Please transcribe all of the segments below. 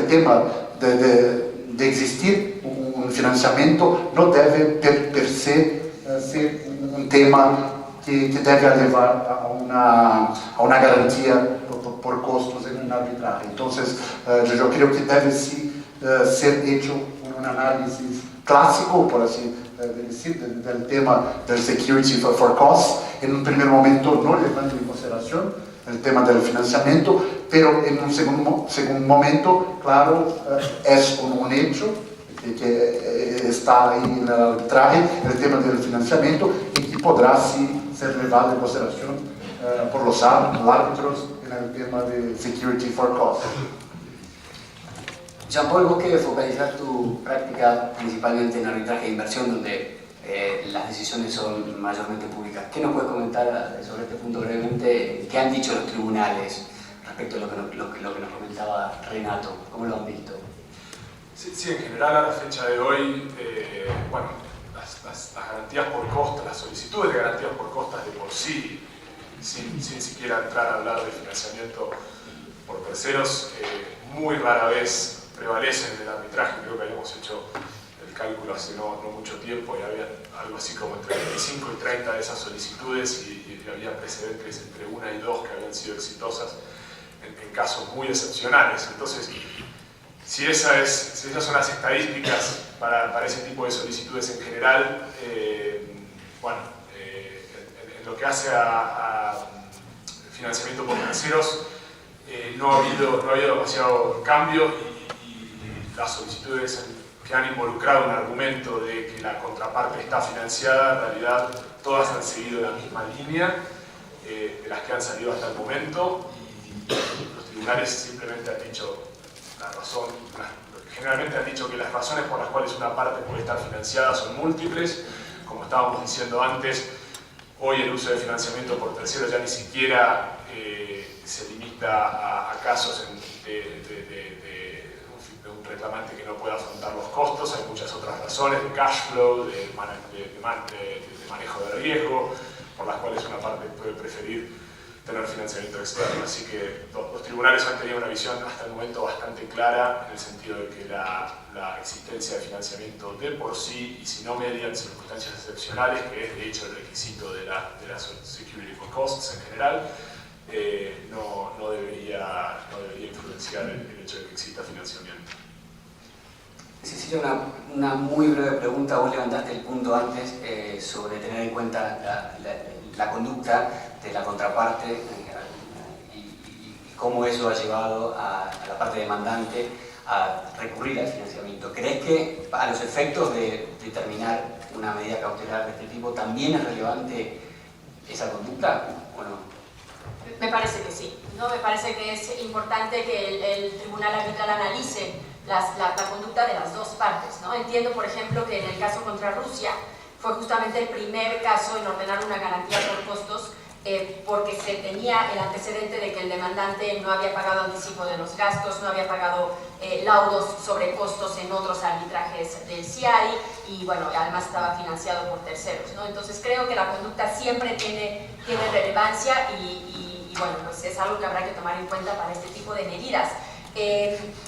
el tema de existir un financiamiento no debe per se ser un tema que debe llevar a una garantía por costos en un arbitraje. Entonces, yo creo que debe sí ser hecho un análisis clásico, por así decir, del tema del security for costs. En un primer momento no levando en consideración el tema del financiamiento, pero en un segundo momento, claro, es un hecho que está ahí en el arbitraje, el tema del financiamiento, y que podrá sí ser llevado en consideración por los árbitros en el tema de security for costs. Jean-Paul, vos que focalizar tu práctica principalmente en arbitraje de inversión, donde las decisiones son mayormente públicas. ¿Qué nos puedes comentar sobre este punto brevemente? ¿Qué han dicho los tribunales respecto a lo que nos comentaba Renato? ¿Cómo lo han visto? Sí, en general a la fecha de hoy, bueno, las garantías por costas, las solicitudes de garantías por costas de por sí, sin siquiera entrar a hablar de financiamiento por terceros, muy rara vez prevalecen en el arbitraje. Creo que habíamos hecho el cálculo hace no mucho tiempo y había algo así como entre 25 y 30 de esas solicitudes y había precedentes entre 1 y 2 que habían sido exitosas en casos muy excepcionales. Entonces, si esas son las estadísticas para ese tipo de solicitudes en general, bueno, en lo que hace a financiamiento por terceros, no ha habido demasiado cambio y las solicitudes que han involucrado un argumento de que la contraparte está financiada, en realidad todas han seguido la misma línea de las que han salido hasta el momento, y los tribunales simplemente han dicho la razón, generalmente han dicho que las razones por las cuales una parte puede estar financiada son múltiples. Como estábamos diciendo antes, hoy el uso de financiamiento por terceros ya ni siquiera se limita a casos de un reclamante que no pueda afrontar los costos. Hay muchas otras razones de cash flow, de manejo de riesgo, por las cuales una parte puede preferir tener financiamiento externo. Así que los tribunales han tenido una visión hasta el momento bastante clara, en el sentido de que la existencia de financiamiento de por sí, y si no media en circunstancias excepcionales, que es de hecho el requisito de la security for costs en general, no debería influenciar el hecho de que exista financiamiento. Sí, una muy breve pregunta. Vos levantaste el punto antes sobre tener en cuenta la conducta de la contraparte y cómo eso ha llevado a la parte demandante a recurrir al financiamiento. ¿Crees que a los efectos de determinar una medida cautelar de este tipo también es relevante esa conducta o no? Me parece que sí, ¿no? Me parece que es importante que el tribunal arbitral analice la conducta de las dos partes, ¿no? Entiendo, por ejemplo, que en el caso contra Rusia fue justamente el primer caso en ordenar una garantía por costos porque se tenía el antecedente de que el demandante no había pagado anticipo de los gastos, no había pagado laudos sobre costos en otros arbitrajes del CIARI y, bueno, además estaba financiado por terceros, ¿no? Entonces creo que la conducta siempre tiene relevancia y, bueno, pues es algo que habrá que tomar en cuenta para este tipo de medidas.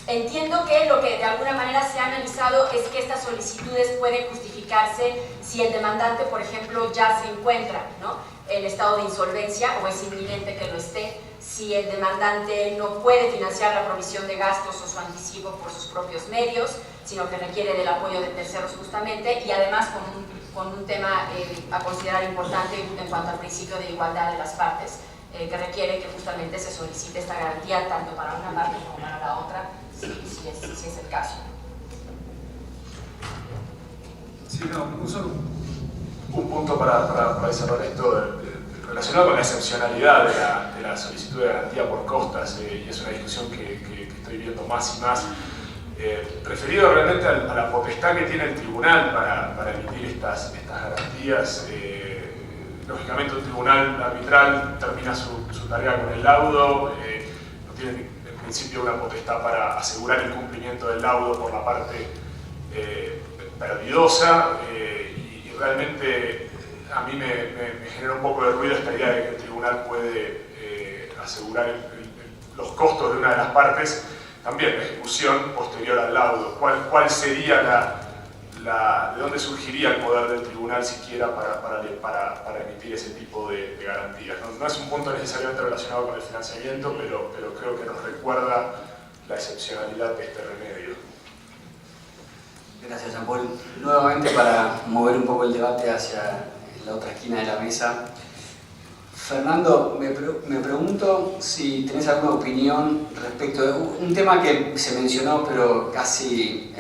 Entiendo que lo que de alguna manera se ha analizado es que estas solicitudes pueden justificarse si el demandante, por ejemplo, ya se encuentra, ¿no?, en estado de insolvencia o es inminente que lo esté, si el demandante no puede financiar la provisión de gastos o su anticipo por sus propios medios, sino que requiere del apoyo de terceros justamente, y además con un tema a considerar importante en cuanto al principio de igualdad de las partes, que requiere que justamente se solicite esta garantía tanto para una parte como para la otra, si es el caso. Sí, solo un punto para desarrollar esto relacionado con la excepcionalidad de la solicitud de garantía por costas, y es una discusión que estoy viendo más y más, referido realmente a la potestad que tiene el tribunal para emitir estas garantías. Lógicamente un tribunal arbitral termina su tarea con el laudo, no tiene en principio una potestad para asegurar el cumplimiento del laudo por la parte perdidosa, y realmente a mí me genera un poco de ruido esta idea de que el tribunal puede asegurar los costos de una de las partes también la ejecución posterior al laudo. ¿Cuál sería de dónde surgiría el poder del tribunal siquiera para emitir ese tipo de garantías? No es un punto necesariamente relacionado con el financiamiento, pero creo que nos recuerda la excepcionalidad de este remedio. Gracias, Jean Paul. Nuevamente, para mover un poco el debate hacia la otra esquina de la mesa, Fernando, me pregunto si tenés alguna opinión respecto de un tema que se mencionó, pero casi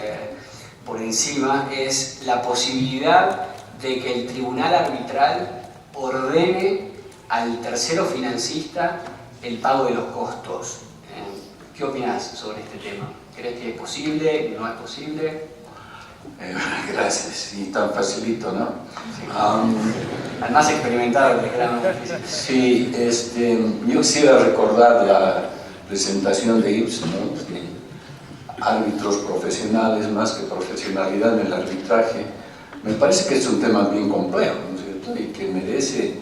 por encima, es la posibilidad de que el tribunal arbitral ordene al tercero financista el pago de los costos. ¿Qué opinas sobre este tema? ¿Crees que es posible? ¿No es posible? Gracias, y tan facilito, ¿no? Sí. Al más experimentado del grano. Sí, yo quisiera recordar la presentación de Ibsen, ¿no? De árbitros profesionales más que profesionalidad en el arbitraje. Me parece que es un tema bien complejo, ¿no es cierto? Y que merece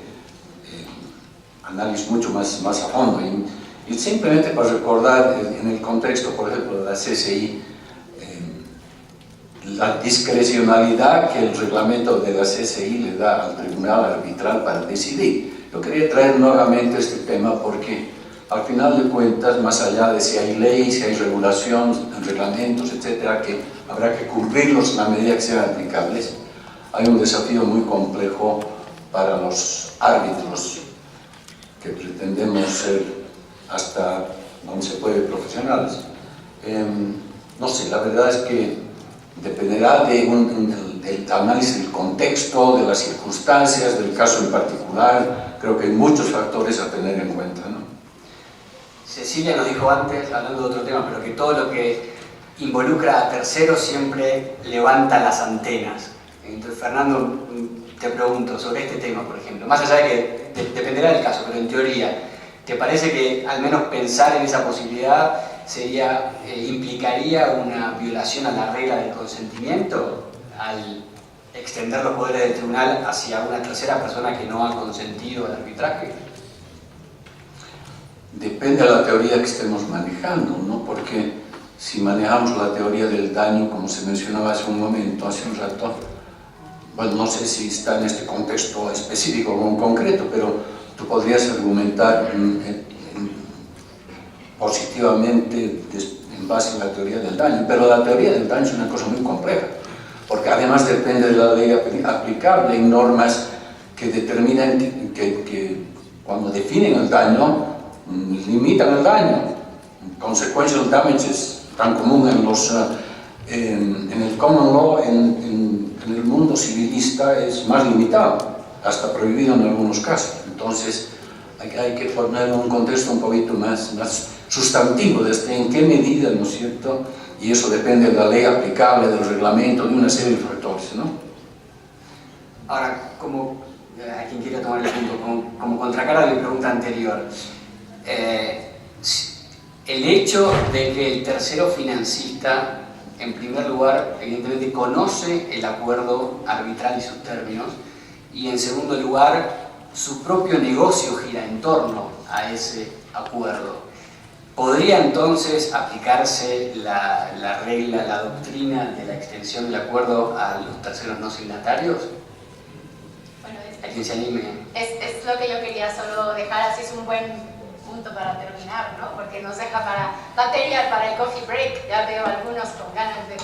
análisis mucho más a fondo. Y simplemente para recordar, en el contexto, por ejemplo, de la CCI, la discrecionalidad que el reglamento de la CCI le da al tribunal arbitral para decidir. Yo quería traer nuevamente este tema porque, al final de cuentas, más allá de si hay ley, si hay regulación, reglamentos, etcétera, que habrá que cumplirlos en la medida que sean aplicables, hay un desafío muy complejo para los árbitros que pretendemos ser hasta donde se puede profesionales. No sé, la verdad es que dependerá del análisis del contexto, de las circunstancias, del caso en particular. Creo que hay muchos factores a tener en cuenta, ¿no? Cecilia nos dijo antes, hablando de otro tema, pero que todo lo que involucra a terceros siempre levanta las antenas. Entonces, Fernando, te pregunto sobre este tema, por ejemplo, más allá de que dependerá del caso, pero en teoría, ¿te parece que al menos pensar en esa posibilidad implicaría una violación a la regla del consentimiento al extender los poderes del tribunal hacia una tercera persona que no ha consentido al arbitraje? Depende de la teoría que estemos manejando, ¿no? Porque si manejamos la teoría del daño, como se mencionaba hace un rato, bueno, no sé si está en este contexto específico o en concreto, pero tú podrías argumentar positivamente en base a la teoría del daño, pero la teoría del daño es una cosa muy compleja, porque además depende de la ley aplicable. Hay normas que determinan que cuando definen el daño, limitan el daño. Consequential damages, tan común en el common law, en el mundo civilista, es más limitado, hasta prohibido en algunos casos. Entonces hay que poner un contexto un poquito más sustantivo, desde en qué medida, ¿no es cierto? Y eso depende de la ley aplicable, del reglamento, de una serie de factores, ¿no? Ahora, a quien quiera tomar el punto, como contracara a mi pregunta anterior, el hecho de que el tercero financista, en primer lugar, evidentemente conoce el acuerdo arbitral y sus términos, y en segundo lugar, su propio negocio gira en torno a ese acuerdo, ¿podría entonces aplicarse la regla, la doctrina de la extensión del acuerdo a los terceros no signatarios? Bueno, ¿A quien se anime? es lo que yo quería solo dejar, así es un buen punto para terminar, ¿no? Porque nos deja para material para el coffee break. Ya veo algunos con ganas de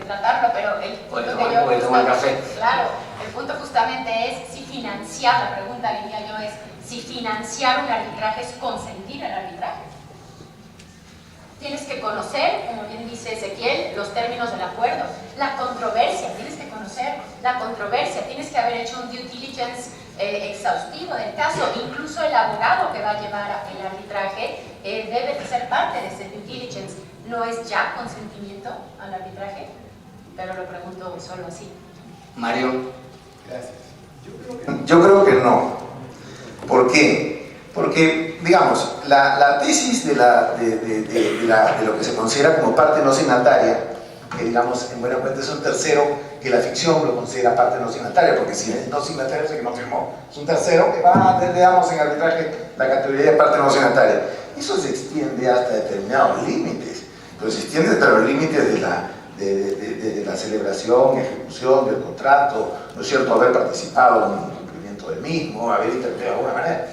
tratarlo, pero el punto que yo... Puede tomar café. Claro, el punto justamente es si financiar, la pregunta diría yo es si financiar un arbitraje es consentir el arbitraje. Tienes que conocer, como bien dice Ezequiel, los términos del acuerdo, la controversia, tienes que conocer la controversia, tienes que haber hecho un due diligence exhaustivo del caso, incluso el abogado que va a llevar el arbitraje debe de ser parte de ese due diligence. ¿No es ya consentimiento al arbitraje? Pero lo pregunto solo así. Mario. Gracias. Yo creo que no. ¿Por qué? Porque, digamos, la tesis de lo que se considera como parte no signataria, que digamos en buena cuenta es un tercero que la ficción lo considera parte no signataria, porque si es no signatario es el que no firmó, es un tercero que le damos en arbitraje la categoría de parte no signataria. Eso se extiende hasta determinados límites. pero se extiende hasta los límites de la celebración, ejecución del contrato, ¿no es cierto?, haber participado en el cumplimiento del mismo, haber intervenido de alguna manera.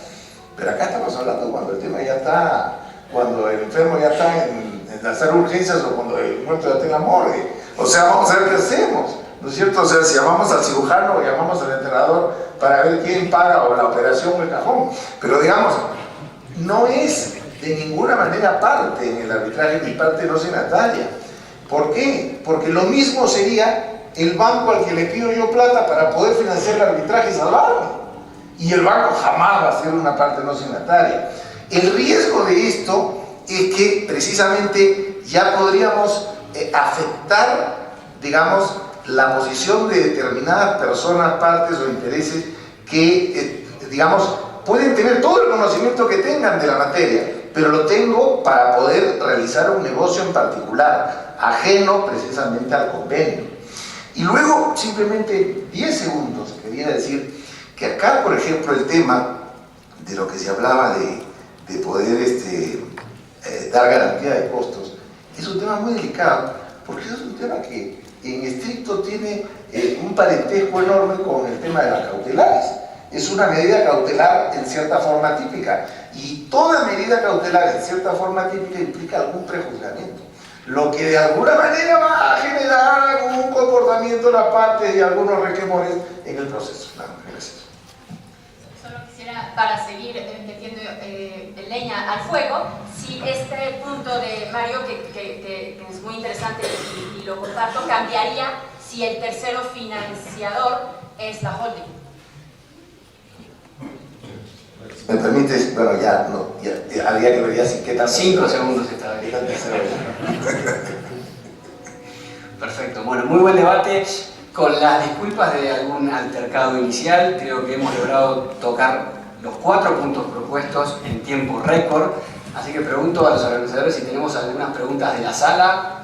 Pero acá estamos hablando cuando el tema ya está, cuando el enfermo ya está en hacer urgencias o cuando el muerto ya está en la morgue. O sea, vamos a ver qué hacemos, ¿no es cierto? O sea, si llamamos al cirujano o llamamos al enterrador para ver quién paga o la operación o el cajón. Pero digamos, no es de ninguna manera parte en el arbitraje ni parte no signataria. ¿Por qué? Porque lo mismo sería el banco al que le pido yo plata para poder financiar el arbitraje y salvarme. Y el banco jamás va a ser una parte no signataria. El riesgo de esto es que precisamente ya podríamos afectar, digamos, la posición de determinadas personas, partes o intereses que, digamos, pueden tener todo el conocimiento que tengan de la materia, pero lo tengo para poder realizar un negocio en particular, ajeno precisamente al convenio. Y luego, simplemente 10 segundos, quería decir que acá, por ejemplo, el tema de lo que se hablaba de poder dar garantía de costos, es un tema muy delicado, porque es un tema que en estricto tiene un parentesco enorme con el tema de las cautelares. Es una medida cautelar en cierta forma típica, y toda medida cautelar en cierta forma típica implica algún prejuzgamiento, lo que de alguna manera va a generar algún comportamiento de la parte y algunos requemores en el proceso. No, gracias. Solo quisiera, para seguir metiendo leña al fuego, si este punto de Mario, que es muy interesante y lo comparto, cambiaría si el tercero financiador es la holding. ¿Me permites? Bueno, ya, no, ya habría que ver ya si qué tal. 5 segundos está bien. Perfecto, bueno, muy buen debate. Con las disculpas de algún altercado inicial, creo que hemos logrado tocar los 4 puntos propuestos en tiempo récord. Así que pregunto a los organizadores si tenemos algunas preguntas de la sala